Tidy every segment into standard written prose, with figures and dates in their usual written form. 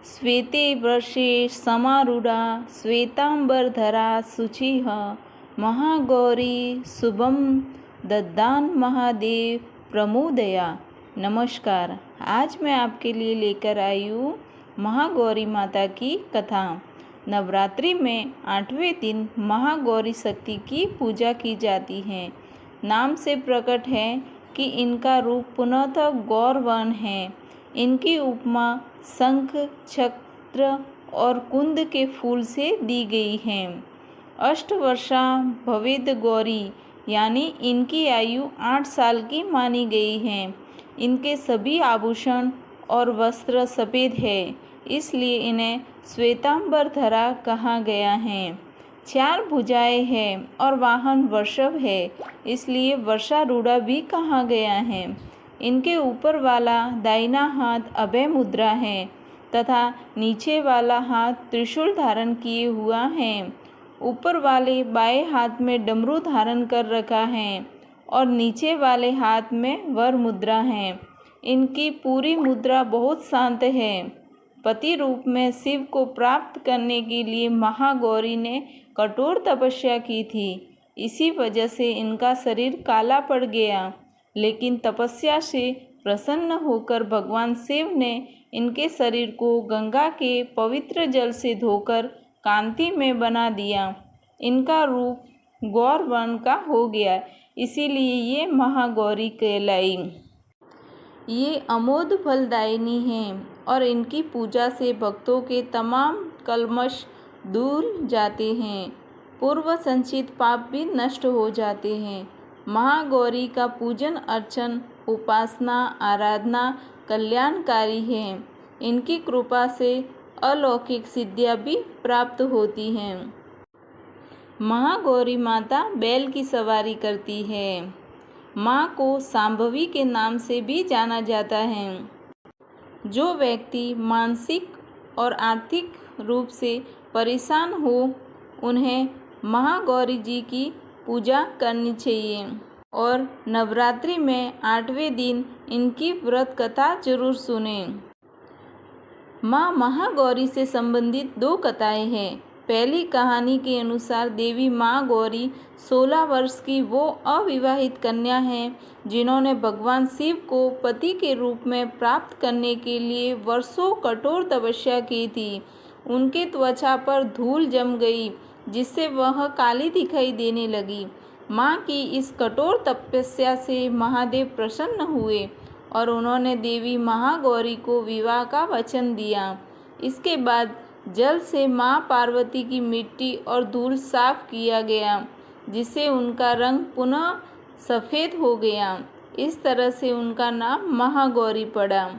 श्वेते वर्षे समारूढ़ा श्वेतांबरधरा शुचिः महागौरी शुभम दद्दान महादेव प्रमोदया। नमस्कार, आज मैं आपके लिए लेकर आई हूँ महागौरी माता की कथा। नवरात्रि में 8वें दिन महागौरी शक्ति की पूजा की जाती है। नाम से प्रकट है कि इनका रूप पुनः गौरवन है। इनकी उपमा शंख, छत्र और कुंद के फूल से दी गई है। अष्टवर्षा भवेद गौरी यानी इनकी आयु 8 साल की मानी गई है। इनके सभी आभूषण और वस्त्र सफ़ेद है, इसलिए इन्हें श्वेतांबरधरा कहा गया है। 4 भुजाएं हैं और वाहन वृषभ है, इसलिए वर्षारूढ़ा भी कहा गया है। इनके ऊपर वाला दाहिना हाथ अभय मुद्रा है तथा नीचे वाला हाथ त्रिशूल धारण किए हुआ है। ऊपर वाले बाएं हाथ में डमरू धारण कर रखा है और नीचे वाले हाथ में वर मुद्रा है। इनकी पूरी मुद्रा बहुत शांत है। पति रूप में शिव को प्राप्त करने के लिए महागौरी ने कठोर तपस्या की थी। इसी वजह से इनका शरीर काला पड़ गया, लेकिन तपस्या से प्रसन्न होकर भगवान शिव ने इनके शरीर को गंगा के पवित्र जल से धोकर कांति में बना दिया। इनका रूप गौर वर्ण का हो गया, इसीलिए ये महागौरी कहलाई। ये अमोघ फलदायिनी हैं और इनकी पूजा से भक्तों के तमाम कल्मश दूर जाते हैं। पूर्व संचित पाप भी नष्ट हो जाते हैं। महागौरी का पूजन अर्चन, उपासना, आराधना कल्याणकारी है। इनकी कृपा से अलौकिक सिद्धियां भी प्राप्त होती हैं। महागौरी माता बैल की सवारी करती है। माँ को सांभवी के नाम से भी जाना जाता है। जो व्यक्ति मानसिक और आर्थिक रूप से परेशान हो, उन्हें महागौरी जी की पूजा करनी चाहिए और नवरात्रि में 8वें दिन इनकी व्रत कथा जरूर सुनें। माँ महागौरी से संबंधित 2 कथाएं हैं। पहली कहानी के अनुसार देवी माँ गौरी 16 वर्ष की वो अविवाहित कन्या हैं जिन्होंने भगवान शिव को पति के रूप में प्राप्त करने के लिए वर्षों कठोर तपस्या की थी। उनके त्वचा पर धूल जम गई, जिससे वह काली दिखाई देने लगी। माँ की इस कठोर तपस्या से महादेव प्रसन्न हुए और उन्होंने देवी महागौरी को विवाह का वचन दिया। इसके बाद जल से माँ पार्वती की मिट्टी और धूल साफ किया गया, जिससे उनका रंग पुनः सफ़ेद हो गया। इस तरह से उनका नाम महागौरी पड़ा।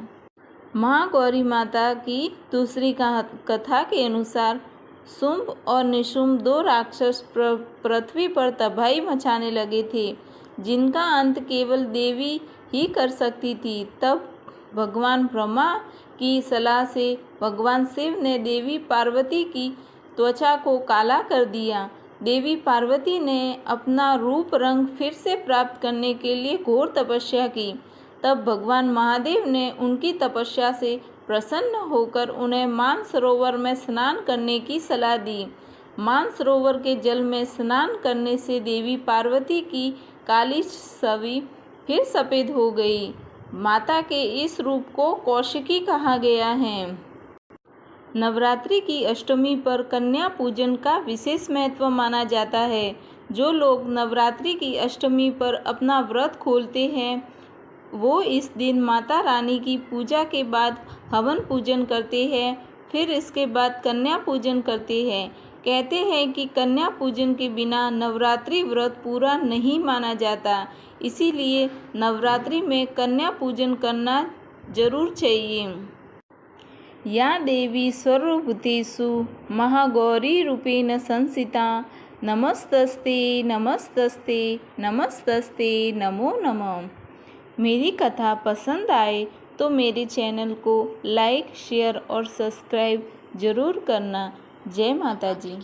महागौरी माता की दूसरी कथा के अनुसार शुंभ और निशुंभ 2 राक्षस पृथ्वी पर तबाही मचाने लगे थे, जिनका अंत केवल देवी ही कर सकती थी। तब भगवान ब्रह्मा की सलाह से भगवान शिव ने देवी पार्वती की त्वचा को काला कर दिया। देवी पार्वती ने अपना रूप रंग फिर से प्राप्त करने के लिए घोर तपस्या की। तब भगवान महादेव ने उनकी तपस्या से प्रसन्न होकर उन्हें मानसरोवर में स्नान करने की सलाह दी। मानसरोवर के जल में स्नान करने से देवी पार्वती की काली छवि फिर सफ़ेद हो गई। माता के इस रूप को कौशिकी कहा गया है। नवरात्रि की अष्टमी पर कन्या पूजन का विशेष महत्व माना जाता है। जो लोग नवरात्रि की अष्टमी पर अपना व्रत खोलते हैं, वो इस दिन माता रानी की पूजा के बाद हवन पूजन करते हैं, फिर इसके बाद कन्या पूजन करते हैं। कहते हैं कि कन्या पूजन के बिना नवरात्रि व्रत पूरा नहीं माना जाता, इसीलिए नवरात्रि में कन्या पूजन करना जरूर चाहिए। या देवी सर्वभूतेषु महागौरी रूपेण संस्थिता नमस्तस्ते नमस्तस्ते नमस्तस्ते नमो नमः। मेरी कथा पसंद आए तो मेरे चैनल को लाइक, शेयर और सब्सक्राइब ज़रूर करना। जय माता जी।